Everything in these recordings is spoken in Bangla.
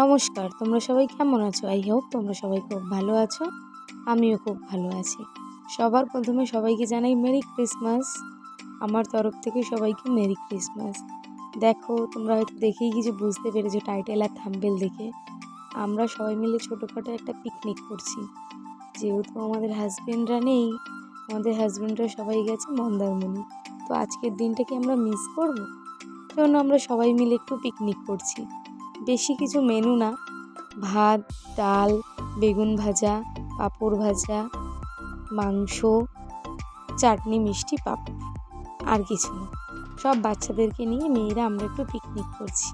নমস্কার, তোমরা সবাই কেমন আছো? আই হোপ তোমরা সবাই খুব ভালো আছো। আমিও খুব ভালো আছি। সবার প্রথমে সবাইকে জানাই মেরি ক্রিসমাস। আমার তরফ থেকে সবাইকে মেরি ক্রিসমাস। দেখো, তোমরা হয়তো দেখেই কিছু বুঝতে পেরেছো টাইটেল আর থাম্বনেল দেখে। আমরা সবাই মিলে ছোটোখাটো একটা পিকনিক করছি। যেহেতু আমাদের হাজবেন্ডরা নেই, আমাদের হাজবেন্ডরা সবাই গেছে মন্দারমণি। তো আজকের দিনটা কি আমরা মিস করবো? জন্য আমরা সবাই মিলে একটু পিকনিক করছি। বেশি কিছু মেনু না, ভাত, ডাল, বেগুন ভাজা, পাঁপড় ভাজা, মাংস, চাটনি, মিষ্টি, পাঁপড়, আর কিছু না। সব বাচ্চাদেরকে নিয়ে মেয়েরা আমরা একটু পিকনিক করছি।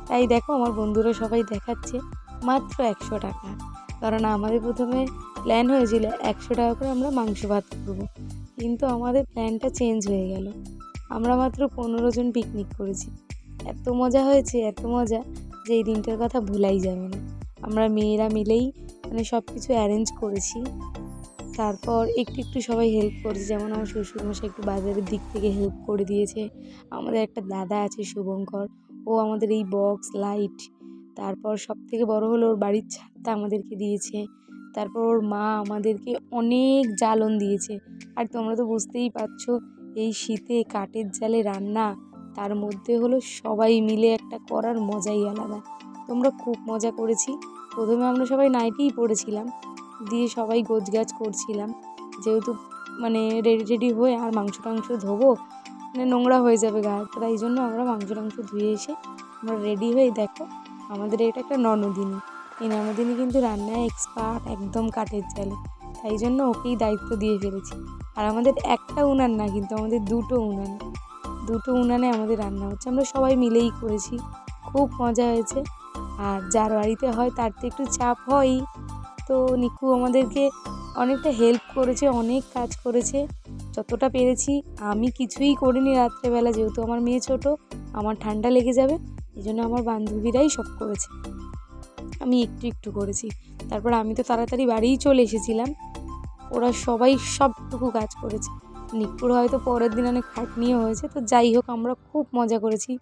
তাই দেখো, আমার বন্ধুরা সবাই দেখাচ্ছে মাত্র 100 টাকা। কারণ আমাদের প্রথমে প্ল্যান হয়েছিল 100 টাকা করে আমরা মাংস ভাত করবো, কিন্তু আমাদের প্ল্যানটা চেঞ্জ হয়ে গেল। আমরা মাত্র 15 জন পিকনিক করেছি। এত মজা হয়েছে, এত মজা যে এই দিনটার কথা ভোলাই যাবে না। আমরা মেয়েরা মিলেই সব কিছু অ্যারেঞ্জ করেছি। তারপর একটু একটু সবাই হেল্প করেছে, যেমন আমার শ্বশুরমশাই একটু বাজারের দিক থেকে হেল্প করে দিয়েছে। আমাদের একটা দাদা আছে শুভঙ্কর, ও আমাদের এই বক্স লাইট, তারপর সবথেকে বড় হলো ওর বাড়ির ছাদটা আমাদেরকে দিয়েছে। তারপর ওর মা আমাদেরকে অনেক জ্বালন দিয়েছে। আর তোমরা তো বুঝতেই পারছো, এই শীতে কাঠের জালে রান্না, তার মধ্যে হলো সবাই মিলে একটা করার মজাই আলাদা। তোমরা খুব মজা করেছি। প্রথমে আমরা সবাই নাইটিই পরেছিলাম, দিয়ে সবাই গোছগাছ করছিলাম। যেহেতু রেডি হয়ে আর মাংস টাংস ধোবো, নোংরা হয়ে যাবে গায়ে, তাই জন্য আমরা মাংস টাংস ধুয়ে এসে আমরা রেডি হয়ে, দেখো আমাদের এটা একটা ননদিনী। এই ননদিনী কিন্তু রান্নায় এক্সপার্ট, একদম কাঠের জালে। তাই জন্য ওকেই দায়িত্ব দিয়ে ফেলেছি। আর আমাদের একটা উনান না, কিন্তু আমাদের দুটো উনানে আমাদের রান্না হচ্ছে। আমরা সবাই মিলেই করেছি, খুব মজা হয়েছে। আর যার বাড়িতে হয় তার তো একটু চাপ হয়ই। তো নিকু আমাদেরকে অনেকটা হেল্প করেছে, অনেক কাজ করেছে যতটা পেরেছি। আমি কিছুই করিনি রাত্রেবেলা, যেহেতু আমার মেয়ে ছোট, আমার ঠান্ডা লেগে যাবে, এই জন্য আমার বান্ধবীরাই সব করেছে, আমি একটু একটু করেছি। তারপর আমি তো তাড়াতাড়ি বাড়িই চলে এসেছিলাম, ওরা সবাই সবটুকু কাজ করেছে। নিকুর হয়তো পরের দিন অনেক খাটনিও হয়েছে। তো যাই হোক, আমরা খুব মজা করেছি।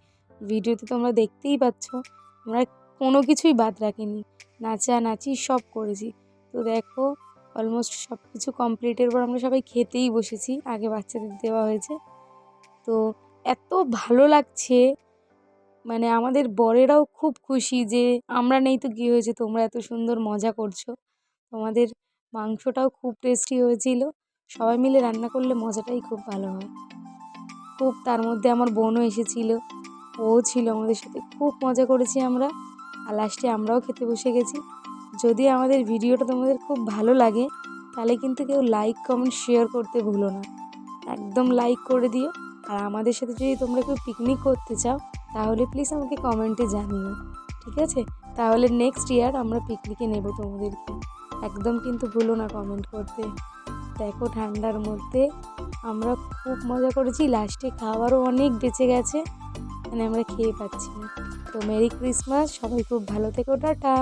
ভিডিওতে তোমরা দেখতেই পাচ্ছ, আমরা কোনো কিছুই বাদ রাখিনি, নাচানাচি সব করেছি। তো দেখো, অলমোস্ট সব কিছু কমপ্লিটের পর আমরা সবাই খেতেই বসেছি, আগে বাচ্চাদের দেওয়া হয়েছে। তো এত ভালো লাগছে, আমাদের বরেরাও খুব খুশি যে আমরা নেই তো কী হয়েছে, তোমরা এত সুন্দর মজা করছো। তোমাদের মাংসটাও খুব টেস্টি হয়েছিল। সবাই মিলে রান্না করলে মজাটাই খুব ভালো হয়। খুব, তার মধ্যে আমার বোনও এসেছিল, ও ছিল আমাদের সাথে, খুব মজা করেছি আমরা। আর লাস্টে আমরাও খেতে বসে গেছি। যদি আমাদের ভিডিওটা তোমাদের খুব ভালো লাগে, তাহলে কিন্তু কেউ লাইক, কমেন্ট, শেয়ার করতে ভুলো না। একদম লাইক করে দিও। আর আমাদের সাথে যদি তোমরা কেউ পিকনিক করতে চাও, তাহলে প্লিজ আমাকে কমেন্টে জানিও, ঠিক আছে? তাহলে নেক্সট ইয়ার আমরা পিকনিকে নেব তোমাদেরকে। একদম কিন্তু ভুলো না কমেন্ট করতে। দেখো, ঠান্ডার মধ্যে আমরা খুব মজা করেছি, লাস্টে খাবারও অনেক বেঁচে গেছে, আমরা খেয়ে পাচ্ছি না। তো মেরি ক্রিসমাস, সবাই খুব ভালো থেকো, টাটা।